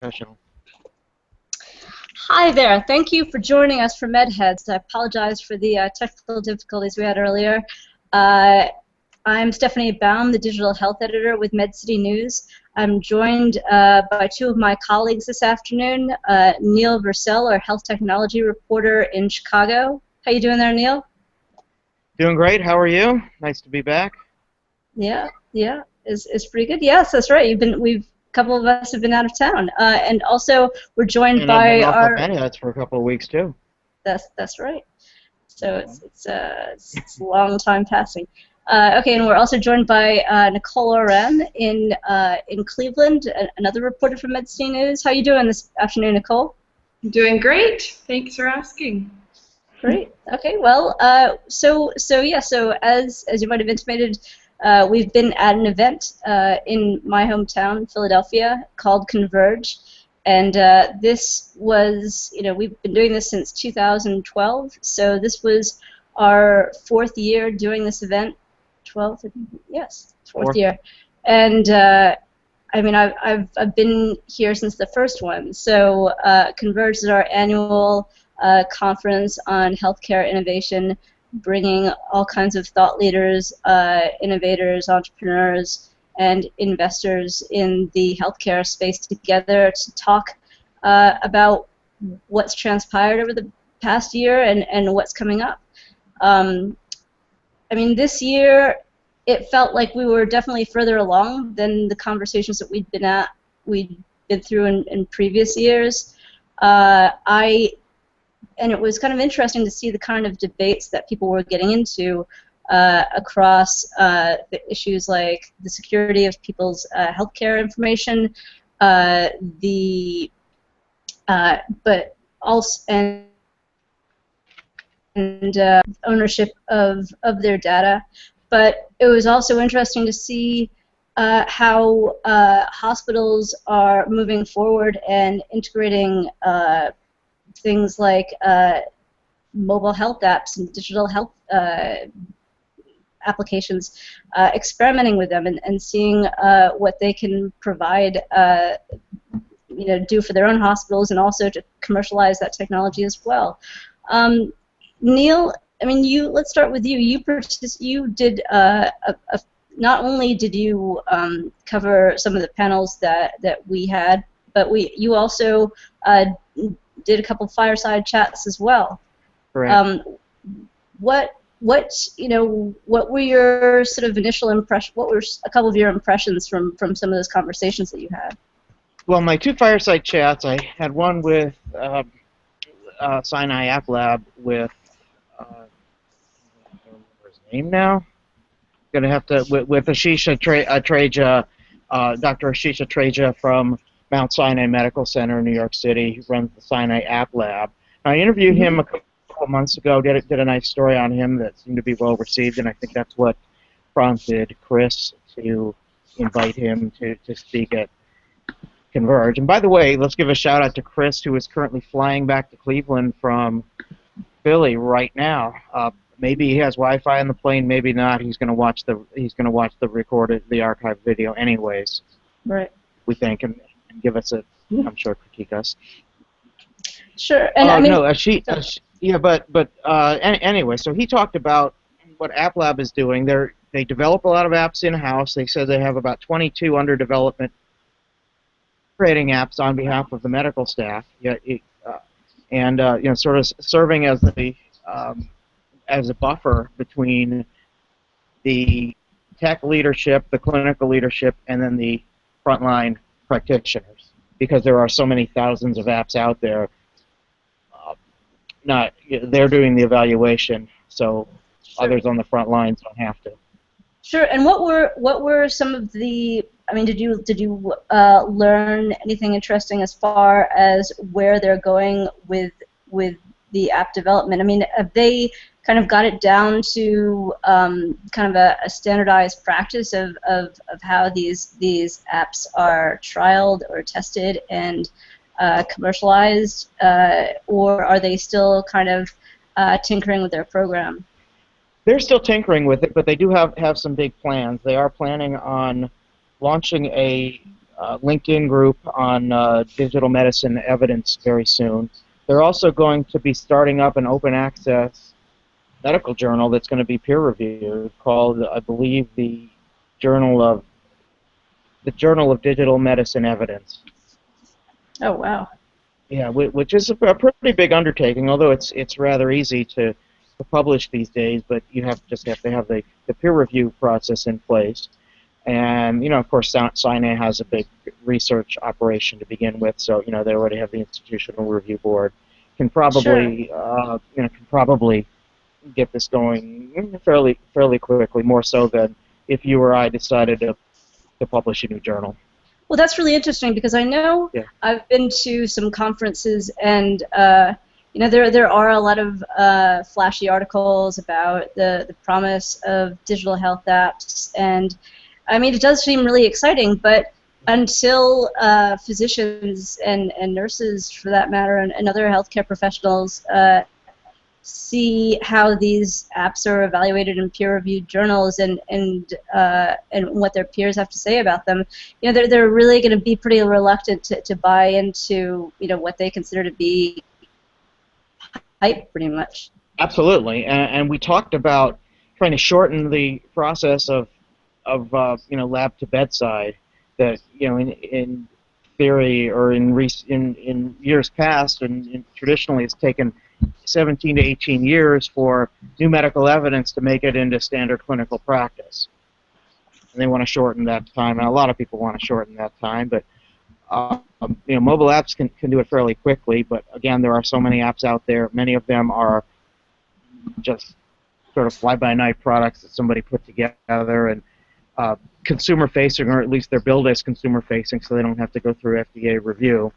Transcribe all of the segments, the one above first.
Professional. Hi there. Thank you for joining us for MedHeads. I apologize for the technical difficulties we had earlier. I'm Stephanie Baum, the digital health editor with MedCity News. I'm joined by two of my colleagues this afternoon, Neil Vercel, our health technology reporter in Chicago. How you doing there, Neil? Doing great. How are you? Nice to be back. Yeah, it's pretty good. Yes, that's right. A couple of us have been out of town, and also we're joined And I've been by off of our. MedHeads for a couple of weeks too. That's right. So it's a long time passing. Okay, and we're also joined by Nicole Oren in Cleveland, another reporter from MedCity News. How are you doing this afternoon, Nicole? I'm doing great. Thanks for asking. Great. Okay. Well, so as you might have intimated, we've been at an event in my hometown, Philadelphia, called CONVERGE. And this was, we've been doing this since 2012, so this was our fourth year doing this event. 12th? Yes, fourth year. And I mean, I've been here since the first one. So CONVERGE is our annual conference on healthcare innovation, bringing all kinds of thought leaders, innovators, entrepreneurs, and investors in the healthcare space together to talk about what's transpired over the past year and what's coming up. I mean, this year it felt like we were definitely further along than the conversations that we'd been through in previous years. And it was kind of interesting to see the kind of debates that people were getting into across the issues like the security of people's healthcare information, but also and ownership of their data. But it was also interesting to see how hospitals are moving forward and integrating things like mobile health apps and digital health applications, experimenting with them and seeing what they can provide, do for their own hospitals and also to commercialize that technology as well. Neil, I mean, let's start with you. You did not only did you cover some of the panels that we had, but you also did a couple fireside chats as well. Correct. What were your sort of initial impression? What were a couple of your impressions from some of those conversations that you had? Well, my two fireside chats, I had one with Sinai App Lab with I don't remember his name now. Gonna have to with Ashisha Treja, Dr. Ashisha Treja from Mount Sinai Medical Center in New York City, who runs the Sinai App Lab. I interviewed him a couple of months ago, did a nice story on him that seemed to be well received, and I think that's what prompted Chris to invite him to speak at CONVERGE. And by the way, let's give a shout out to Chris, who is currently flying back to Cleveland from Philly right now. Maybe he has Wi-Fi on the plane, maybe not. He's going to watch the recorded, the archived video anyways. Right. We think, and give us a, I'm sure, critique us. Sure. And I mean, no, yeah, but anyway, so he talked about what App Lab is doing. They develop a lot of apps in-house. They said they have about 22 under development creating apps on behalf of the medical staff. And sort of serving as a buffer between the tech leadership, the clinical leadership, and then the frontline practitioners, because there are so many thousands of apps out there. They're doing the evaluation, so sure, others on the front lines don't have to. Sure. And what were some of the? I mean, did you learn anything interesting as far as where they're going with the app development? I mean, have they kind of got it down to kind of a standardized practice of how these apps are trialed or tested and commercialized, or are they still kind of tinkering with their program? They're still tinkering with it, but they do have some big plans. They are planning on launching a LinkedIn group on digital medicine evidence very soon. They're also going to be starting up an open access medical journal that's going to be peer reviewed called, I believe, the Journal of Digital Medicine Evidence. Oh, wow. Yeah, which is a pretty big undertaking, although it's rather easy to publish these days, but you just have to have the peer review process in place. And, of course, Sinai has a big research operation to begin with, so, they already have the Institutional Review Board. Can probably, get this going fairly quickly, more so than if you or I decided to publish a new journal. Well, that's really interesting because I know I've been to some conferences and there are a lot of flashy articles about the promise of digital health apps, and I mean it does seem really exciting, but until physicians and nurses, for that matter, and other healthcare professionals see how these apps are evaluated in peer-reviewed journals and what their peers have to say about them, they're really going to be pretty reluctant to buy into what they consider to be hype, pretty much. Absolutely, and we talked about trying to shorten the process of lab to bedside. That in theory or in years past and traditionally it's taken 17 to 18 years for new medical evidence to make it into standard clinical practice. And they want to shorten that time, and a lot of people want to shorten that time, but mobile apps can do it fairly quickly, but again, there are so many apps out there. Many of them are just sort of fly-by-night products that somebody put together and consumer-facing, or at least they're billed as consumer-facing, so they don't have to go through FDA review,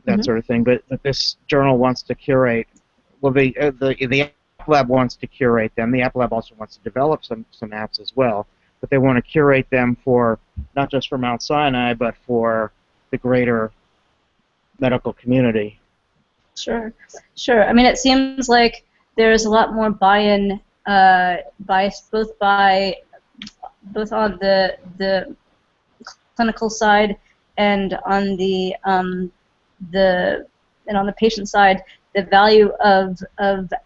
that sort of thing. But this journal wants to curate. Well, the App Lab wants to curate them. The App Lab also wants to develop some apps as well, but they want to curate them for not just for Mount Sinai, but for the greater medical community. Sure. I mean, it seems like there's a lot more buy-in, both on the clinical side and on the patient side, the value of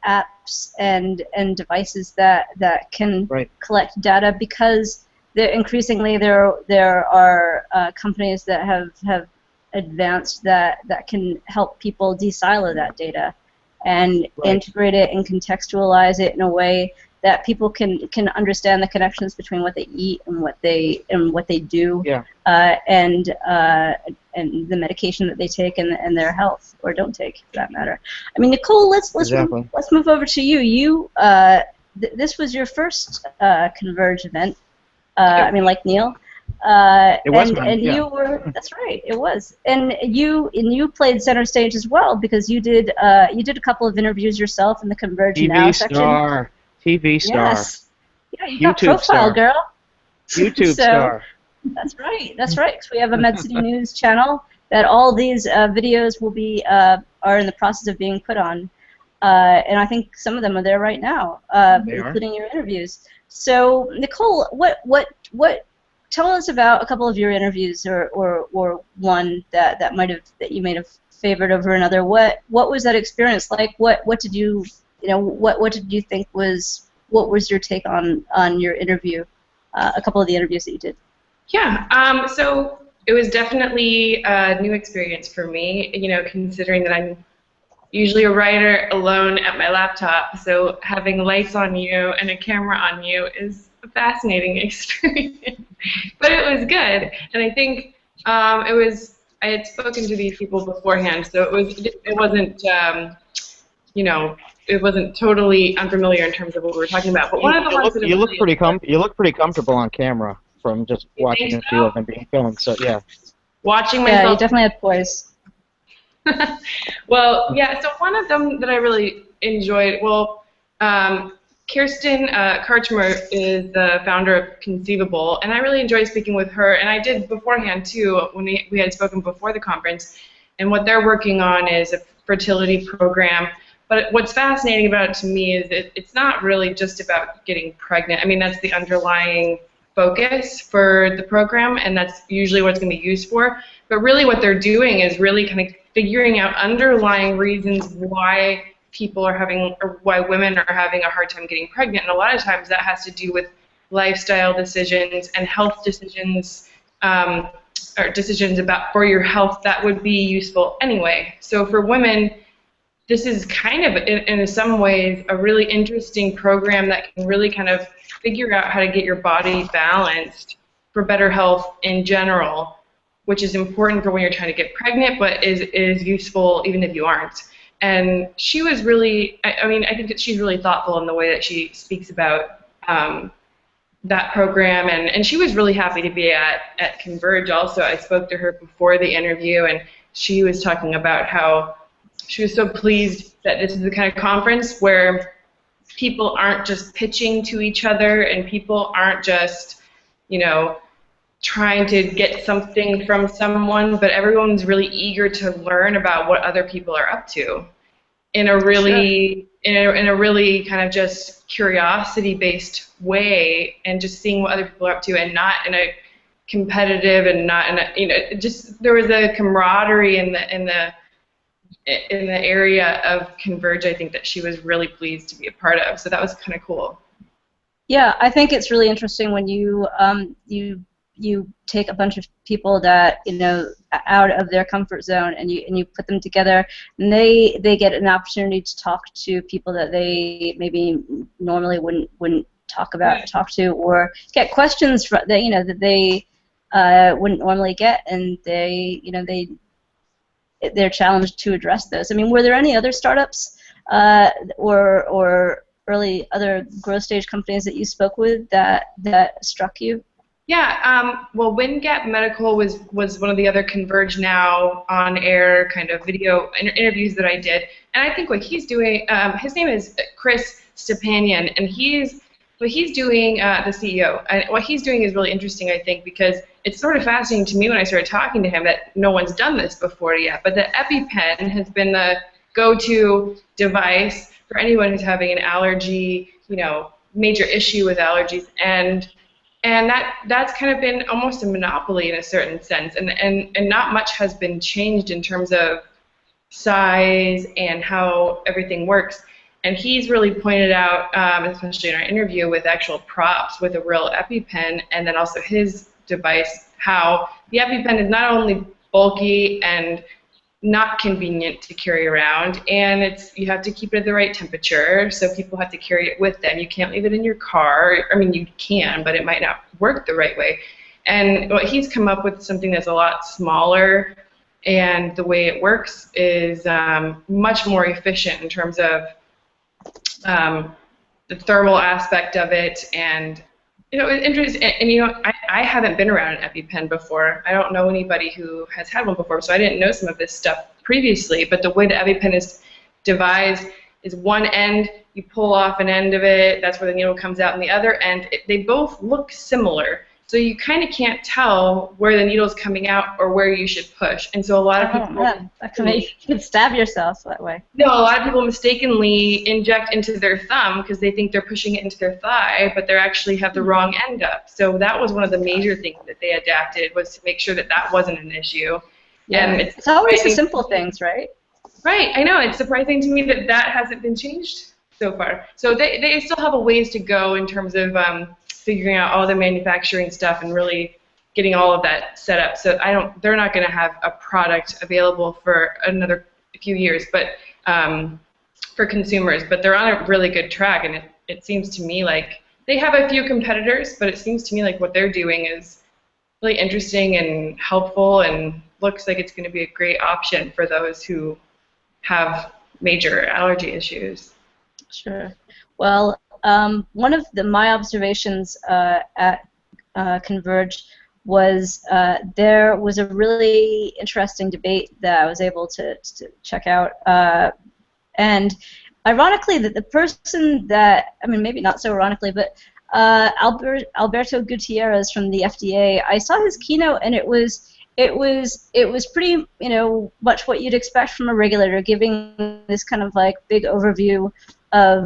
apps and devices that can collect data, because increasingly there are companies that have advanced that can help people de-silo that data and integrate it and contextualize it in a way that people can understand the connections between what they eat and what they do, and the medication that they take and their health or don't take, for that matter. I mean, Nicole, let's move over to you. You this was your first Converge event. I mean, like Neil. It was mine, you were, that's right, it was, and you played center stage as well, because you did a couple of interviews yourself in the Converge Now section. TV star. Yes. Yeah, you got profile, star. girl. YouTube star. That's right. That's right. Because we have a MedCity News channel that all these videos will be are in the process of being put on, and I think some of them are there right now, including your interviews. So, Nicole, what tell us about a couple of your interviews, or one that you might have favored over another. What was that experience like? What did you what did you think what was your take on your interview, a couple of the interviews that you did? Yeah, so it was definitely a new experience for me, considering that I'm usually a writer alone at my laptop, so having lights on you and a camera on you is a fascinating experience. But it was good, and I think I had spoken to these people beforehand, so it wasn't it wasn't totally unfamiliar in terms of what we were talking about. But one of the ones that you look pretty comfortable on camera from just watching a few of them being filmed. So yeah. Watching myself. Yeah, you definitely have poise. Well, yeah. So one of them that I really enjoyed. Well, Kirsten Karchmer is the founder of Conceivable, and I really enjoyed speaking with her. And I did beforehand too, when we had spoken before the conference. And what they're working on is a fertility program. But what's fascinating about it to me is it's not really just about getting pregnant. I mean, that's the underlying focus for the program, and that's usually what it's going to be used for. But really what they're doing is really kind of figuring out underlying reasons why people are having, or why women are having a hard time getting pregnant. And a lot of times that has to do with lifestyle decisions and health decisions, or decisions about for your health that would be useful anyway. So for women, this is kind of, in some ways, a really interesting program that can really kind of figure out how to get your body balanced for better health in general, which is important for when you're trying to get pregnant, but is useful even if you aren't. And she was really, I mean, I think that she's really thoughtful in the way that she speaks about that program, and she was really happy to be at CONVERGE also. I spoke to her before the interview, and she was talking about how she was so pleased that this is the kind of conference where people aren't just pitching to each other, and people aren't just, you know, trying to get something from someone, but everyone's really eager to learn about what other people are up to in a really in a really kind of just curiosity-based way, and just seeing what other people are up to, and not in a competitive, and not in a, you know, just there was a camaraderie in the area of CONVERGE, I think, that she was really pleased to be a part of. So that was kind of cool. Yeah, I think it's really interesting when you you take a bunch of people that, you know, out of their comfort zone, and you put them together, and they get an opportunity to talk to people that they maybe normally wouldn't talk to, or get questions that, you know, that they wouldn't normally get, and they, you know, they're challenged to address those. I mean, were there any other startups or early other growth stage companies that you spoke with that struck you? Yeah, well, WinGap Medical was one of the other CONVERGE Now on-air kind of video interviews that I did, and I think what he's doing, his name is Chris Stepanian, and what he's doing, the CEO, and what he's doing is really interesting, I think, because it's sort of fascinating to me when I started talking to him that no one's done this before yet, but the EpiPen has been the go-to device for anyone who's having an allergy, you know, major issue with allergies, and that's kind of been almost a monopoly in a certain sense, and not much has been changed in terms of size and how everything works. And he's really pointed out, especially in our interview, with actual props, with a real EpiPen, and then also his device, how the EpiPen is not only bulky and not convenient to carry around, and you have to keep it at the right temperature, so people have to carry it with them. You can't leave it in your car. I mean, you can, but it might not work the right way. And what he's come up with, something that's a lot smaller, and the way it works is much more efficient in terms of the thermal aspect of it, and you know, it's interesting. And you know, I haven't been around an EpiPen before. I don't know anybody who has had one before, so I didn't know some of this stuff previously. But the way the EpiPen is devised is one end, you pull off an end of it, that's where the needle comes out, and the other end, they both look similar. So you kind of can't tell where the needle's coming out or where you should push. And so a lot of people... Man, that can make you could stab yourself that way. No, a lot of people mistakenly inject into their thumb because they think they're pushing it into their thigh, but they actually have the wrong end up. So that was one of the major things that they adapted, was to make sure that that wasn't an issue. Yeah, and it's always the simple things, right? Right, I know. It's surprising to me that that hasn't been changed so far. So they still have a ways to go in terms of figuring out all the manufacturing stuff and really getting all of that set up. So they're not going to have a product available for another few years, but for consumers. But they're on a really good track, and it seems to me like they have a few competitors, but it seems to me like what they're doing is really interesting and helpful, and looks like it's going to be a great option for those who have major allergy issues. Sure. Well, one of my observations at CONVERGE was there was a really interesting debate that I was able to check out, and ironically, that the person that, I mean, maybe not so ironically, but Alberto Gutierrez from the FDA, I saw his keynote, and it was pretty, you know, much what you'd expect from a regulator, giving this kind of like big overview of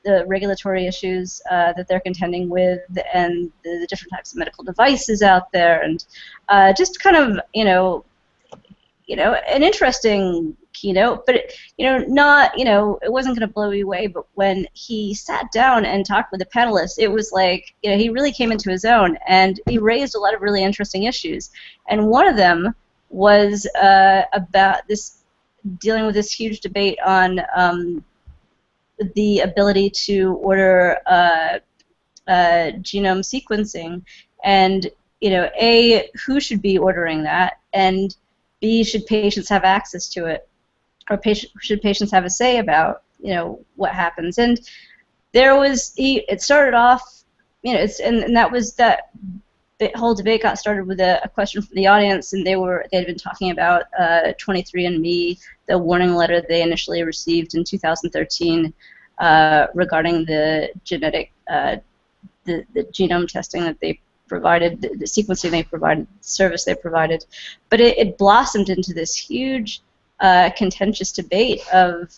the regulatory issues that they're contending with, and the different types of medical devices out there, and just kind of an interesting keynote, but not it wasn't going to blow you away. But when he sat down and talked with the panelists, it was like he really came into his own, and he raised a lot of really interesting issues. And one of them was about this, dealing with this huge debate on the ability to order genome sequencing, and A, who should be ordering that, and B, should patients have access to it, or should patients have a say about what happens? And there was it started off, and that was that. The whole debate got started with a question from the audience, and they had been talking about 23andMe, the warning letter they initially received in 2013 regarding the genetic, the genome testing that they provided, the sequencing they provided, the service they provided. But it blossomed into this huge contentious debate of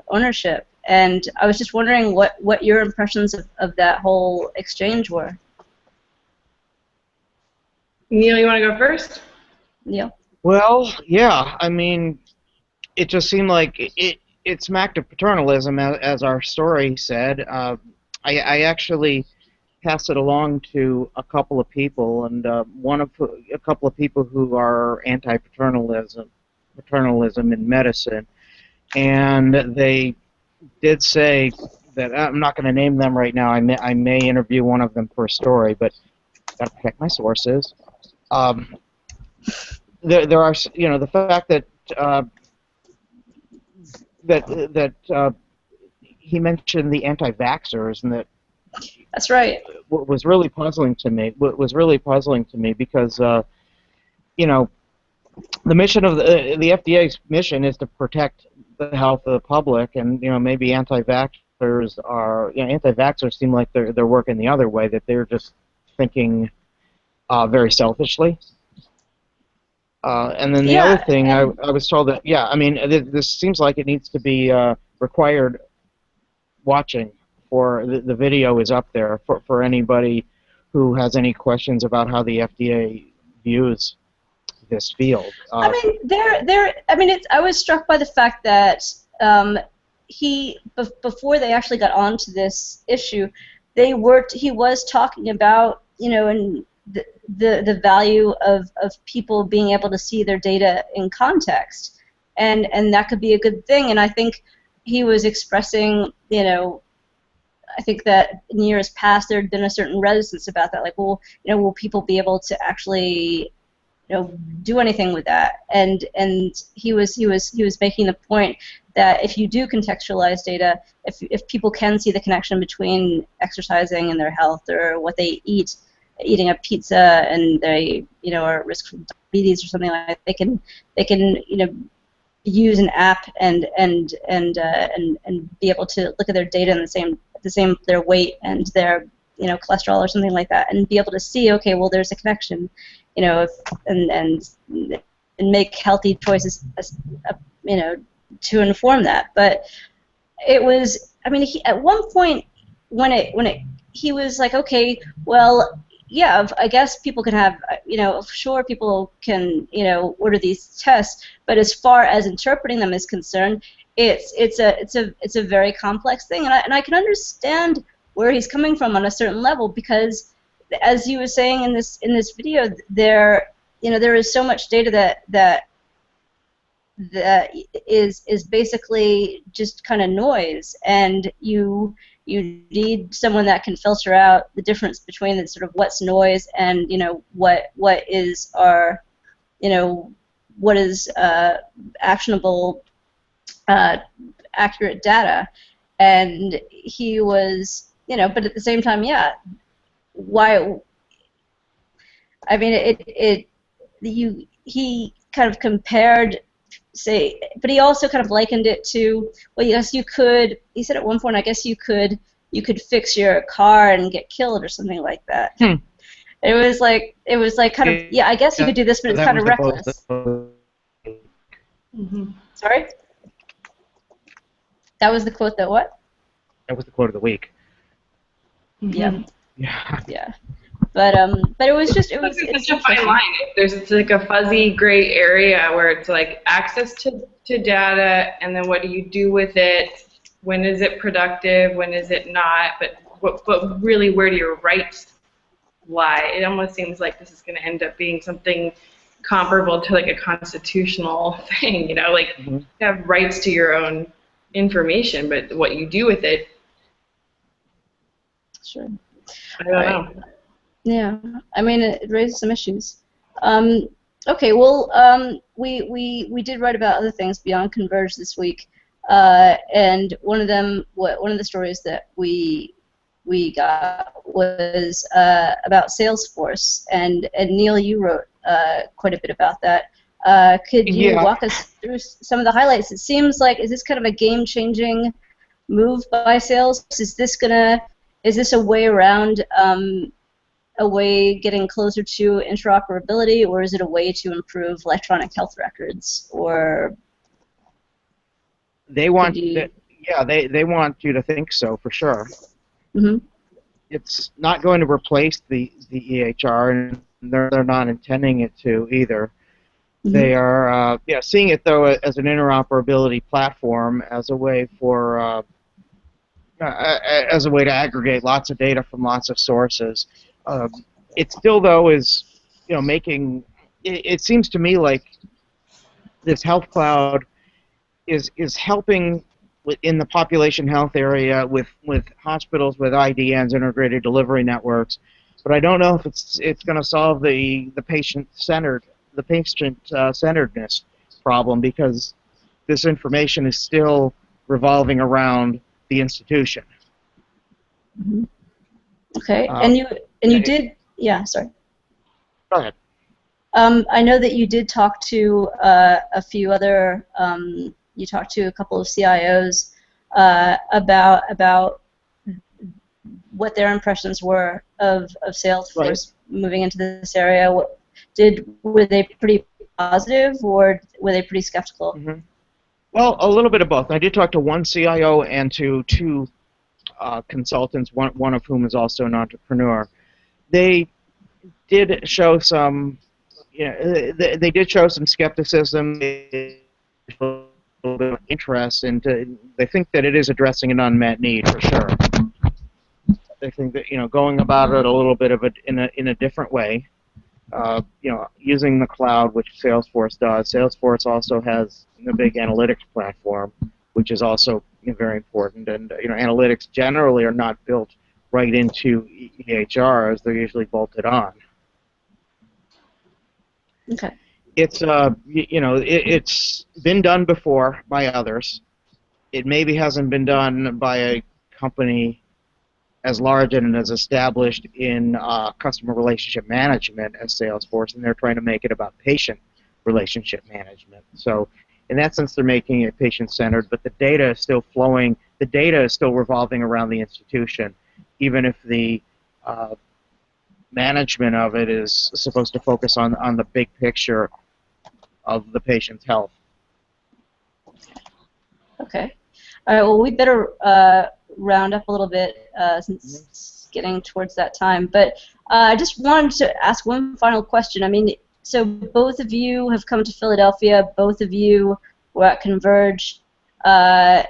ownership. And I was just wondering what your impressions of that whole exchange were. Neil, you want to go first? Neil? Well, yeah, I mean, it just seemed like it smacked of paternalism, as our story said. I actually passed it along to a couple of people, and a couple of people who are anti-paternalism in medicine, and they did say that, I'm not going to name them right now. I may interview one of them for a story, but got to protect my sources. There are, the fact that he mentioned the anti-vaxxers, and that's right. Was really puzzling to me. Because the mission of the FDA's mission is to protect the health of the public, and maybe anti-vaxxers seem like they're working the other way, that they're just thinking very selfishly. And then the other thing, I was told that, I mean, this seems like it needs to be required watching. For the video is up there for anybody who has any questions about how the FDA views this field. I mean, I was struck by the fact that before they actually got onto this issue, he was talking about and the value of people being able to see their data in context, and that could be a good thing. And I think he was expressing I think that in years past there had been a certain reticence about that, like, well, will people be able to actually, do anything with that? And he was making the point that if you do contextualize data, if people can see the connection between exercising and their health, or what they eat, eating a pizza, and they are at risk for diabetes or something like that, they can use an app and be able to look at their data in the same their weight and their cholesterol or something like that, and be able to see, okay, well, there's a connection, and make healthy choices, to inform that. But it was, I mean, at one point he was like, okay, well, yeah, I guess people can have, sure, people can, order these tests, but as far as interpreting them is concerned, it's a very complex thing, and I can understand where he's coming from on a certain level, because as he was saying in this video, there is so much data that is basically just kind of noise, and you need someone that can filter out the difference between the sort of what's noise and what is our what is actionable accurate data. And he was but at the same time, why, I mean, he kind of compared, but he also kind of likened it to, well, yes, you could, he said at one point, I guess you could fix your car and get killed or something like that. It was like kind of, I guess you could do this, but it's kind of reckless. Sorry? That was the quote that what? That was the quote of the week. Yeah, Yeah. yeah. But it was just There's it's such a fine interesting. line. It's like a fuzzy gray area where it's like access to data, and then what do you do with it? When is it productive? When is it not? But really, where do your rights lie? It almost seems like this is going to end up being something comparable to like a constitutional thing. You know, like Mm-hmm. you have rights to your own information, but what you do with it, Sure. I don't All right. know. Yeah, I mean, it raises some issues. Okay, well, we did write about other things beyond Converge this week, and one of them, one of the stories that we got was about Salesforce, and Neil, you wrote quite a bit about that. Could you Yeah. walk us through some of the highlights? It seems like, is this kind of a game-changing move by Salesforce? Is this a way around? A way getting closer to interoperability, or is it a way to improve electronic health records? Or They could want you? yeah, they want you to think so for sure. Mm-hmm. It's not going to replace the EHR, and they're not intending it to either. Mm-hmm. They are seeing it though as an interoperability platform, as a way for as a way to aggregate lots of data from lots of sources. It still though is making it seems to me like this health cloud is helping in the population health area with hospitals with IDNs, integrated delivery networks, but I don't know if it's going to solve the patient centeredness problem, because this information is still revolving around the institution. Mm-hmm. Okay, Uh, and you yeah, did, yeah, sorry. Go ahead. I know that you did talk to a few other. You talked to a couple of CIOs about what their impressions were of Right. Salesforce moving into this area. Were they pretty positive, or were they pretty skeptical? Hmm. Well, a little bit of both. I did talk to one CIO and to two consultants, one of whom is also an entrepreneur. They did show some, they did show some skepticism, a little bit of interest, and they think that it is addressing an unmet need for sure. They think that going about it a little bit of in a different way. Using the cloud, which Salesforce does. Salesforce also has a big analytics platform, which is also very important. And analytics generally are not built right into EHRs; they're usually bolted on. Okay. It's it's been done before by others. It maybe hasn't been done by a company as large and as established in customer relationship management as Salesforce, and they're trying to make it about patient relationship management. So in that sense, they're making it patient-centered, but the data is still flowing. The data is still revolving around the institution, even if the management of it is supposed to focus on the big picture of the patient's health. Okay. All right. Well, we better round up a little bit since it's getting towards that time. But I just wanted to ask one final question. I mean, so both of you have come to Philadelphia. Both of you were at Converge. One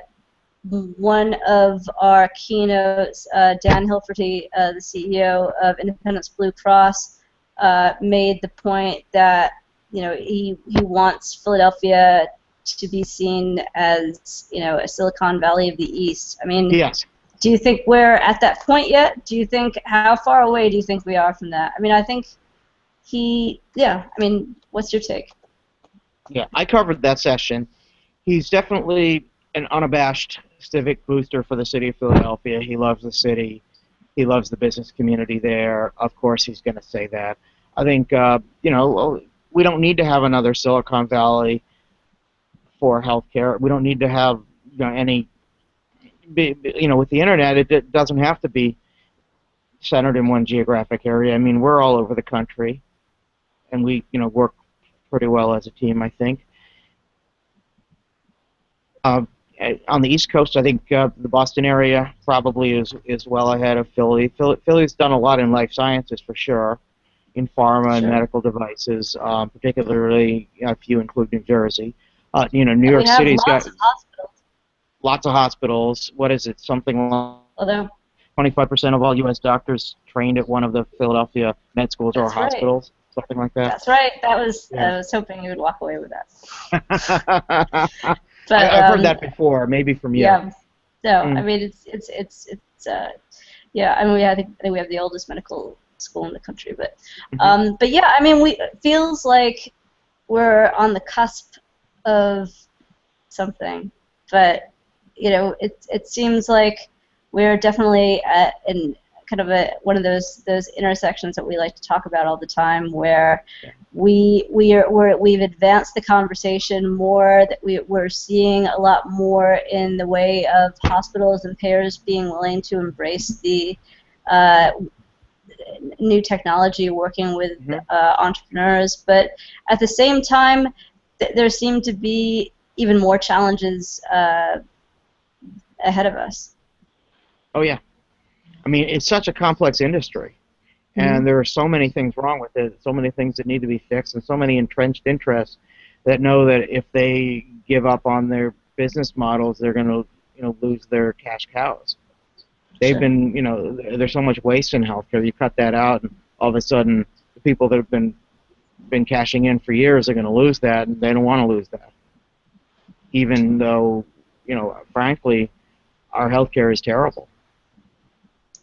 of our keynotes, Dan Hilferty, the CEO of Independence Blue Cross, made the point that he wants Philadelphia to be seen as a Silicon Valley of the East. I mean, yes. Do you think we're at that point yet? Do you think, how far away do you think we are from that? I mean, I think I mean, what's your take? Yeah, I covered that session. He's definitely an unabashed civic booster for the city of Philadelphia. He loves the city. He loves the business community there. Of course, he's going to say that. I think, we don't need to have another Silicon Valley for healthcare. We don't need to have any. With the internet, it doesn't have to be centered in one geographic area. I mean, we're all over the country, and we work pretty well as a team, I think. on the East Coast, I think the Boston area probably is well ahead of Philly. Philly's done a lot in life sciences for sure, in pharma and medical devices, particularly if you include New Jersey. New York City's got lots of hospitals. What is it? Something like 25% of all U.S. doctors trained at one of the Philadelphia med schools or hospitals, something like that. That's right. That was. I was hoping you would walk away with that. But I've heard that before, maybe from you. Yeah. So I mean, it's yeah. I mean, I think we have the oldest medical school in the country, but yeah. I mean, it feels like we're on the cusp of something, but it seems like we're definitely in kind of one of those intersections that we like to talk about all the time, where we've advanced the conversation more, that we're seeing a lot more in the way of hospitals and payers being willing to embrace the new technology, working with entrepreneurs, but at the same time there seem to be even more challenges ahead of us. Oh yeah. I mean, it's such a complex industry, and there are so many things wrong with it, so many things that need to be fixed, and so many entrenched interests that know that if they give up on their business models, they're going to lose their cash cows. They've been, there's so much waste in healthcare. You cut that out, and all of a sudden, the people that have been cashing in for years are going to lose that, and they don't want to lose that. Even though, frankly, our healthcare is terrible.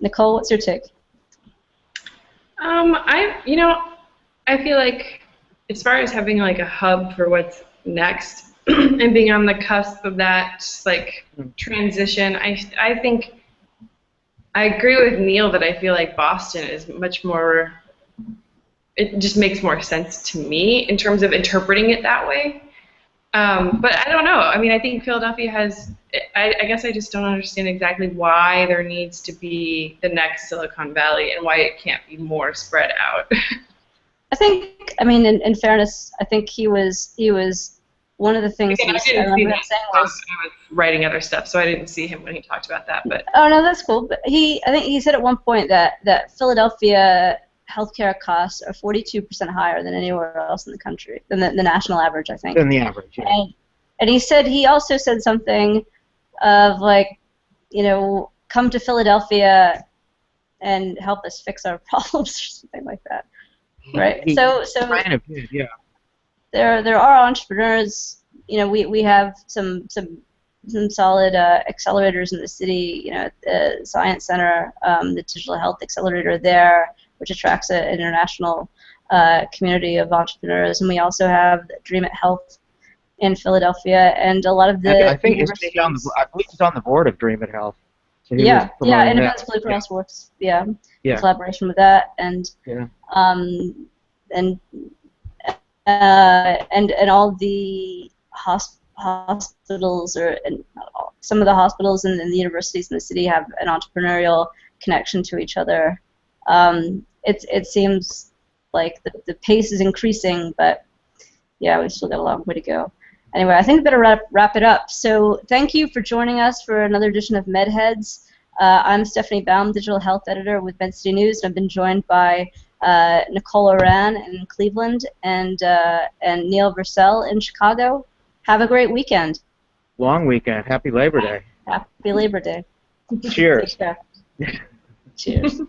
Nicole, what's your take? I feel like as far as having like a hub for what's next and being on the cusp of that transition, I think I agree with Neil that I feel like Boston is much more, it just makes more sense to me in terms of interpreting it that way. But I don't know. I mean, I think Philadelphia has, I guess I just don't understand exactly why there needs to be the next Silicon Valley and why it can't be more spread out. I think, I mean, in fairness, I think he was one of the things I was writing other stuff, so I didn't see him when he talked about that. But oh no, that's cool. But I think he said at one point that Philadelphia healthcare costs are 42% higher than anywhere else in the country, than the national average, I think. Than the average, yeah. And he also said something of like, come to Philadelphia and help us fix our problems or something like that, right? So kind of did, yeah. There are entrepreneurs. We have some solid accelerators in the city. At the Science Center, the Digital Health Accelerator there, which attracts an international community of entrepreneurs, and we also have Dream It Health in Philadelphia, and a lot of the I believe he's on the board of Dream It Health. So Independence Blue Cross works, in collaboration with that, and all the hospitals, some of the hospitals and the universities in the city have an entrepreneurial connection to each other. It seems like the pace is increasing, but yeah, we've still got a long way to go. Anyway, I think we better wrap it up. So thank you for joining us for another edition of MedHeads. I'm Stephanie Baum, Digital Health Editor with MedCity News, and I've been joined by Nicole Oran in Cleveland and Neil Versell in Chicago. Have a great weekend. Long weekend. Happy Labor Day. Happy Labor Day. Cheers. Cheers.